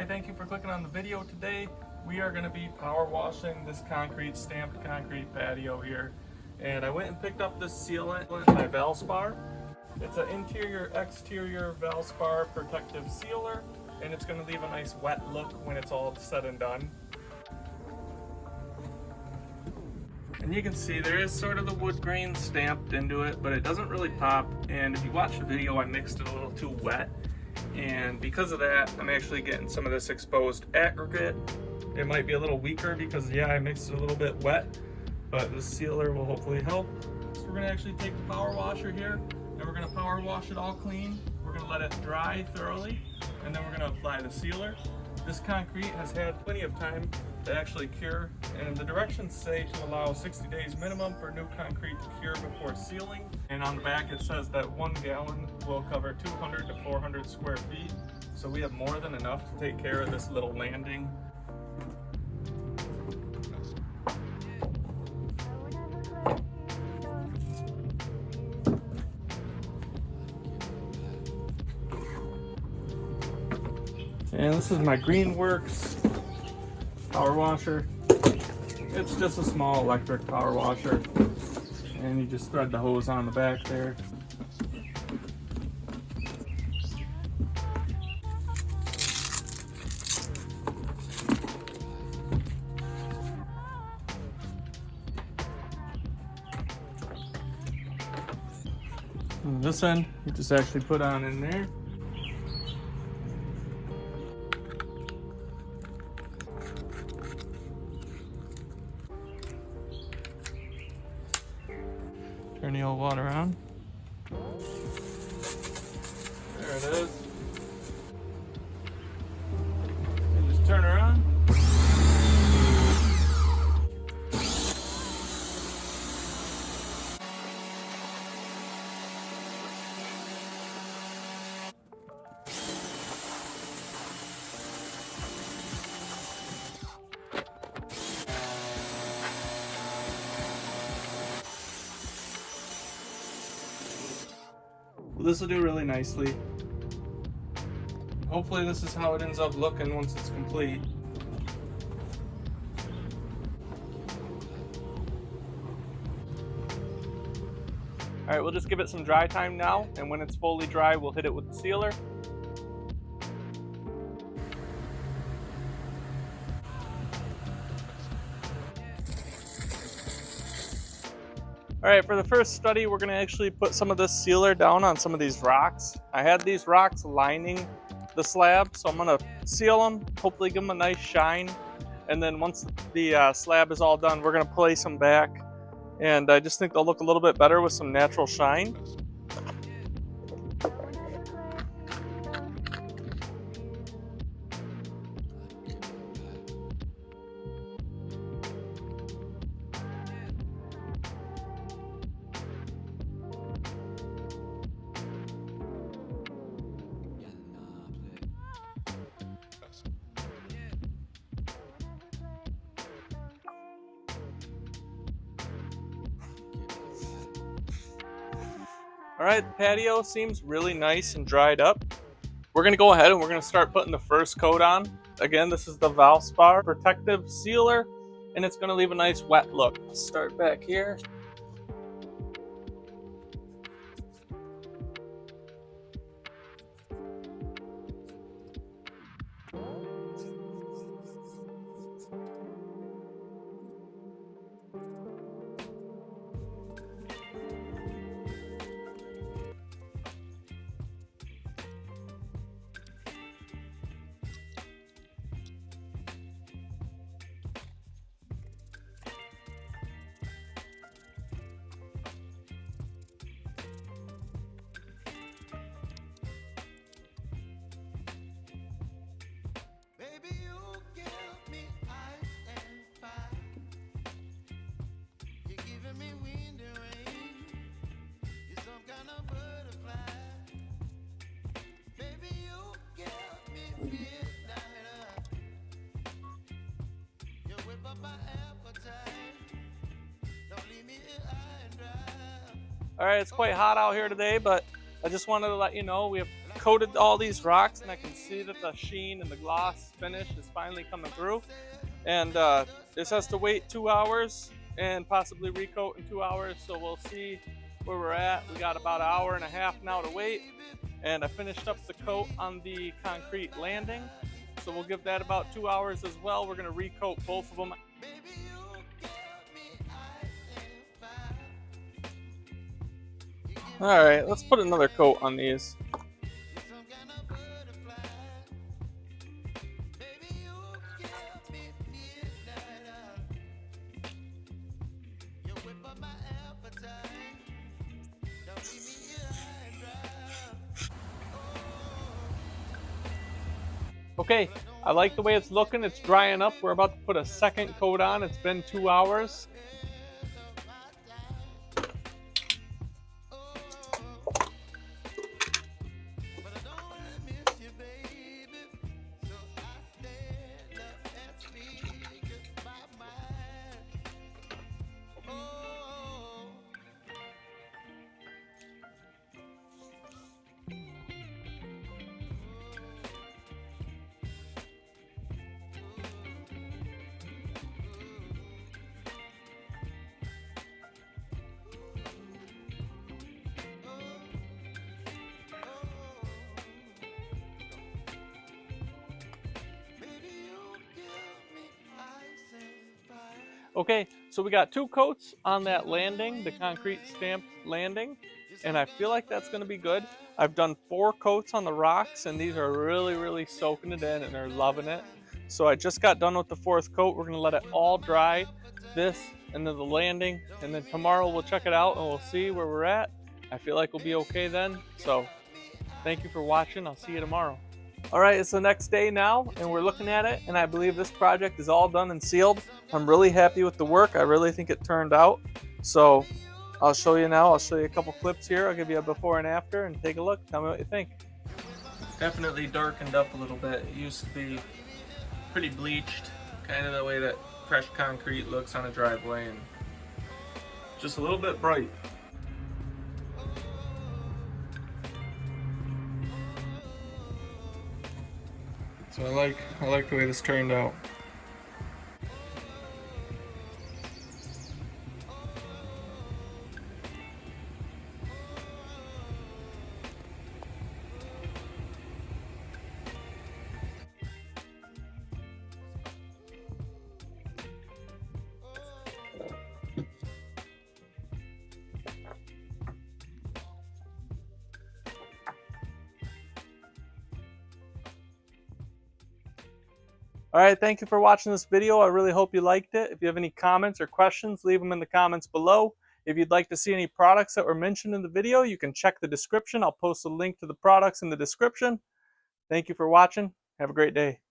Hey, thank you for clicking on the video today. We are going to be power washing this stamped concrete patio here. And I went and picked up this sealant by Valspar. It's an interior-exterior Valspar protective sealer, and it's going to leave a nice wet look when it's all said and done. And you can see there is sort of the wood grain stamped into it, but it doesn't really pop. And if you watch the video, I mixed it a little too wet. And because of that, I'm actually getting some of this exposed aggregate. It might be a little weaker because, yeah, I mixed it a little bit wet, but the sealer will hopefully help. So we're gonna actually take the power washer here, and we're gonna power wash it all clean. We're gonna let it dry thoroughly, and then we're gonna apply the sealer. This concrete has had plenty of time to actually cure, and the directions say to allow 60 days minimum for new concrete to cure before sealing. And on the back it says that 1 gallon will cover 200 to 400 square feet. So we have more than enough to take care of this little landing. And this is my Greenworks power washer. It's just a small electric power washer, and you just thread the hose on the back there. And this end, you just actually put on in there. Turn the old water on. There it is. And just turn her on. This will do really nicely. Hopefully this is how it ends up looking once it's complete. All right, we'll just give it some dry time now, and when it's fully dry, we'll hit it with the sealer. All right, for the first study, we're gonna actually put some of this sealer down on some of these rocks. I had these rocks lining the slab, so I'm gonna seal them, hopefully give them a nice shine. And then once the slab is all done, we're gonna place them back. And I just think they'll look a little bit better with some natural shine. All right, the patio seems really nice and dried up. We're gonna go ahead and we're gonna start putting the first coat on. Again, this is the Valspar protective sealer, and it's gonna leave a nice wet look. Let's start back here. All right, it's quite hot out here today, but I just wanted to let you know we have coated all these rocks, and I can see that the sheen and the gloss finish is finally coming through. And this has to wait 2 hours and possibly recoat in 2 hours, so we'll see where we're at. We got about an hour and a half now to wait, and I finished up the coat on the concrete landing, so we'll give that about 2 hours as well. We're going to recoat both of them. All right, let's put another coat on these. Okay, I like the way it's looking. It's drying up. We're about to put a second coat on. It's been 2 hours. Okay, so we got 2 coats on that landing, the concrete stamped landing, and I feel like that's going to be good. I've done 4 coats on the rocks, and these are really soaking it in, and they're loving it. So I just got done with the 4th coat. We're going to let it all dry, this and then the landing, and then tomorrow we'll check it out and we'll see where we're at. I feel like we'll be okay then. So thank you for watching. I'll see you tomorrow. All right, it's the next day now, and we're looking at it, and I believe this project is all done and sealed. I'm really happy with the work. I really think it turned out. So I'll show you now. I'll show you a couple clips here. I'll give you a before and after, and take a look. Tell me what you think. Definitely darkened up a little bit. It used to be pretty bleached, kind of the way that fresh concrete looks on a driveway, and just a little bit bright. So I like the way this turned out. All right, thank you for watching this video. I really hope you liked it. If you have any comments or questions, leave them in the comments below. If you'd like to see any products that were mentioned in the video, you can check the description. I'll post a link to the products in the description. Thank you for watching. Have a great day.